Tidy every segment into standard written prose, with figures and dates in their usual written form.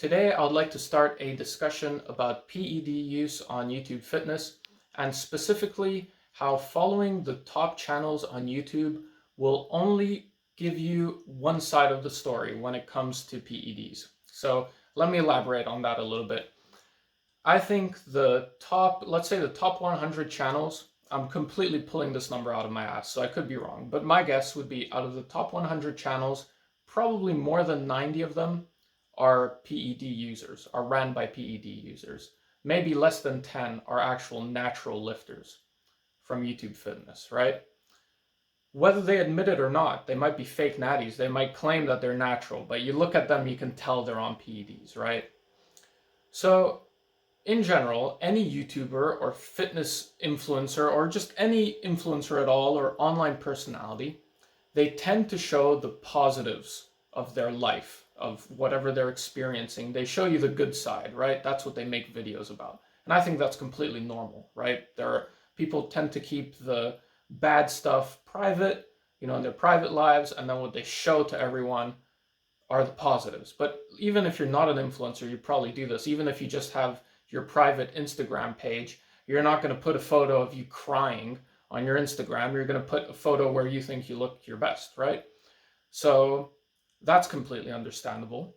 Today, I would like to start a discussion about PED use on YouTube Fitness, and specifically how following the top channels on YouTube will only give you one side of the story when it comes to PEDs. So let me elaborate on that a little bit. I think let's say the top 100 channels, I'm completely pulling this number out of my ass, so I could be wrong, but my guess would be out of the top 100 channels, probably more than 90 of them are PED users, are ran by PED users. Maybe less than 10 are actual natural lifters from YouTube Fitness, right? Whether they admit it or not, they might be fake natties. They might claim that they're natural, but you look at them, you can tell they're on PEDs, right? So in general, any YouTuber or fitness influencer or just any influencer at all or online personality, they tend to show the positives of their life, of whatever they're experiencing. They show you the good side, right? That's what they make videos about. And I think that's completely normal, right? People tend to keep the bad stuff private, in their private lives, and then what they show to everyone are the positives. But even if you're not an influencer, you probably do this. Even if you just have your private Instagram page, you're not going to put a photo of you crying on your Instagram. You're going to put a photo where you think you look your best, right? So that's completely understandable.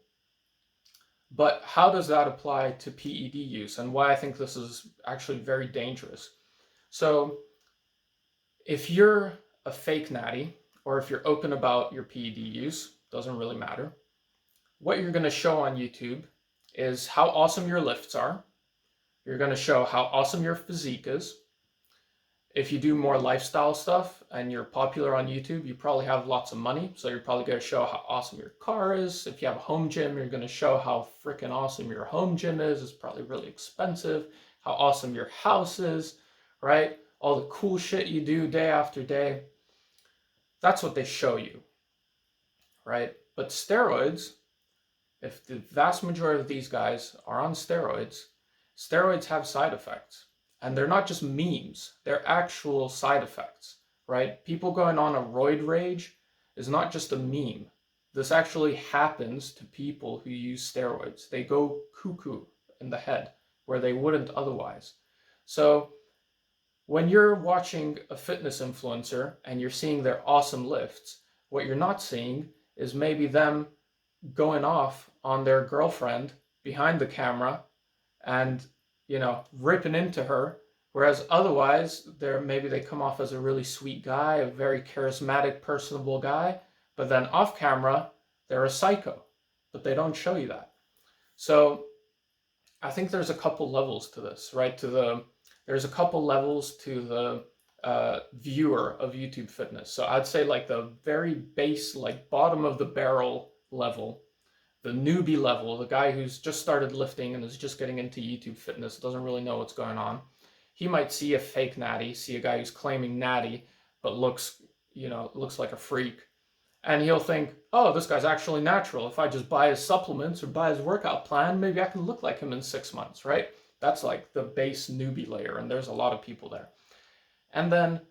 But how does that apply to PED use, and why I think this is actually very dangerous? So if you're a fake natty, or if you're open about your PED use, doesn't really matter. What you're going to show on YouTube is how awesome your lifts are. You're going to show how awesome your physique is. If you do more lifestyle stuff and you're popular on YouTube, you probably have lots of money, so you're probably going to show how awesome your car is. If you have a home gym, you're going to show how freaking awesome your home gym is. It's probably really expensive. How awesome your house is, right? All the cool shit you do day after day. That's what they show you, right? But steroids, if the vast majority of these guys are on steroids, steroids have side effects. And they're not just memes, they're actual side effects, right? People going on a roid rage is not just a meme. This actually happens to people who use steroids. They go cuckoo in the head where they wouldn't otherwise. So when you're watching a fitness influencer and you're seeing their awesome lifts, what you're not seeing is maybe them going off on their girlfriend behind the camera and ripping into her, whereas otherwise maybe they come off as a really sweet guy, a very charismatic, personable guy, but then off camera they're a psycho, but they don't show you that. So I think there's a couple levels to this, right? There's a couple levels to the viewer of YouTube Fitness. So I'd say like the very base, like bottom of the barrel level, the newbie level, the guy who's just started lifting and is just getting into YouTube Fitness, doesn't really know what's going on. He might see a fake natty, see a guy who's claiming natty, but looks like a freak. And he'll think, oh, this guy's actually natural. If I just buy his supplements or buy his workout plan, maybe I can look like him in 6 months, right? That's like the base newbie layer, and there's a lot of people there. And then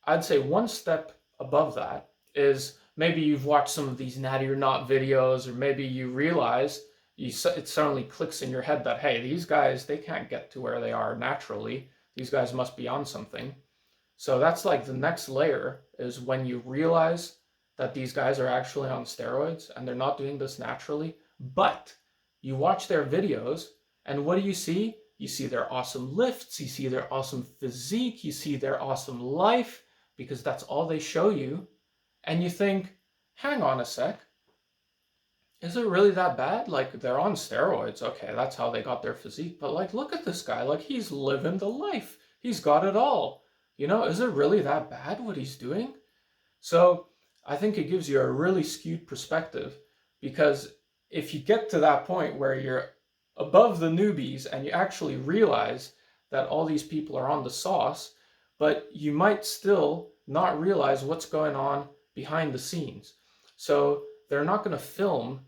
I'd say one step above that is maybe you've watched some of these natty or not videos, or maybe you realize it suddenly clicks in your head that, hey, these guys, they can't get to where they are naturally. These guys must be on something. So that's like the next layer, is when you realize that these guys are actually on steroids and they're not doing this naturally, but you watch their videos and what do you see? You see their awesome lifts, you see their awesome physique, you see their awesome life, because that's all they show you. And you think, hang on a sec, is it really that bad? Like, they're on steroids, okay, that's how they got their physique, but like, look at this guy, like, he's living the life. He's got it all. Is it really that bad what he's doing? So I think it gives you a really skewed perspective, because if you get to that point where you're above the newbies and you actually realize that all these people are on the sauce, but you might still not realize what's going on behind the scenes. So they're not going to film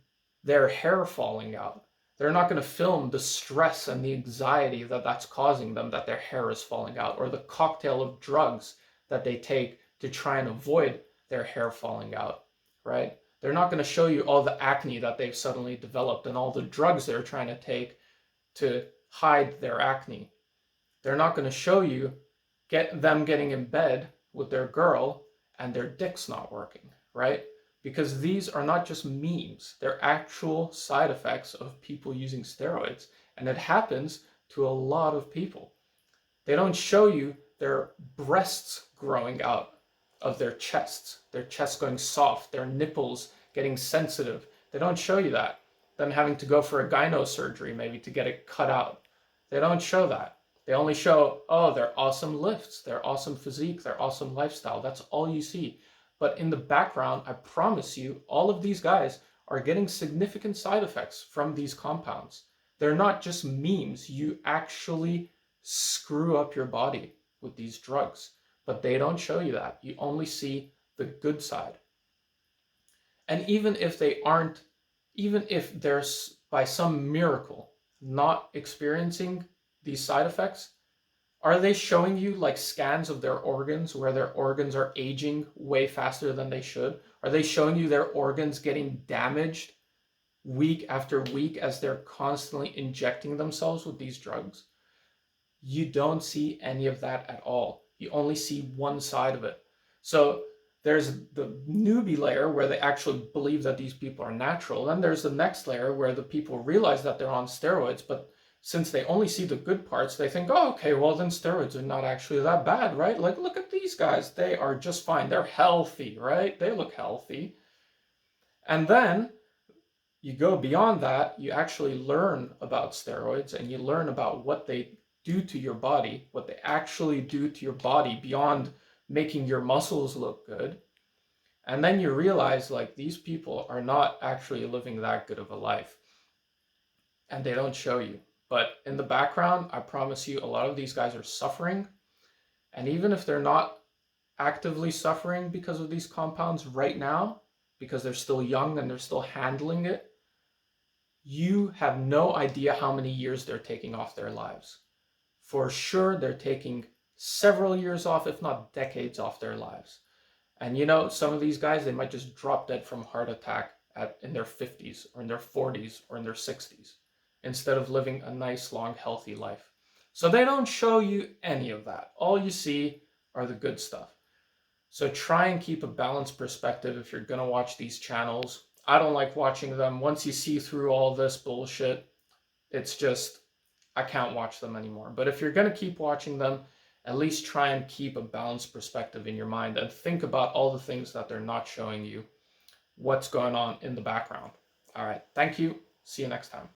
their hair falling out. They're not going to film the stress and the anxiety that's causing them, that their hair is falling out, or the cocktail of drugs that they take to try and avoid their hair falling out, right? They're not going to show you all the acne that they've suddenly developed and all the drugs they're trying to take to hide their acne. They're not going to show you them getting in bed with their girl and their dick's not working, right? Because these are not just memes. They're actual side effects of people using steroids. And it happens to a lot of people. They don't show you their breasts growing out of their chests going soft, their nipples getting sensitive. They don't show you that. Them having to go for a gyno surgery maybe to get it cut out. They don't show that. They only show, oh, their awesome lifts, their awesome physique, their awesome lifestyle. That's all you see. But in the background, I promise you, all of these guys are getting significant side effects from these compounds. They're not just memes. You actually screw up your body with these drugs, but they don't show you that. You only see the good side. And even if they're by some miracle not experiencing these side effects, are they showing you like scans of their organs where their organs are aging way faster than they should? Are they showing you their organs getting damaged week after week as they're constantly injecting themselves with these drugs? You don't see any of that at all. You only see one side of it. So there's the newbie layer where they actually believe that these people are natural. Then there's the next layer where the people realize that they're on steroids, but since they only see the good parts, they think, oh, okay, well then steroids are not actually that bad, right? Like, look at these guys. They are just fine. They're healthy, right? They look healthy. And then you go beyond that, you actually learn about steroids and you learn about what they do to your body, what they actually do to your body beyond making your muscles look good. And then you realize like these people are not actually living that good of a life. And they don't show you. But in the background, I promise you, a lot of these guys are suffering. And even if they're not actively suffering because of these compounds right now, because they're still young and they're still handling it, you have no idea how many years they're taking off their lives. For sure, they're taking several years off, if not decades off their lives. And you know, some of these guys, they might just drop dead from heart attack in their 50s or in their 40s or in their 60s instead of living a nice, long, healthy life. So they don't show you any of that. All you see are the good stuff. So try and keep a balanced perspective if you're going to watch these channels. I don't like watching them. Once you see through all this bullshit, it's just, I can't watch them anymore. But if you're going to keep watching them, at least try and keep a balanced perspective in your mind and think about all the things that they're not showing you, what's going on in the background. All right. Thank you. See you next time.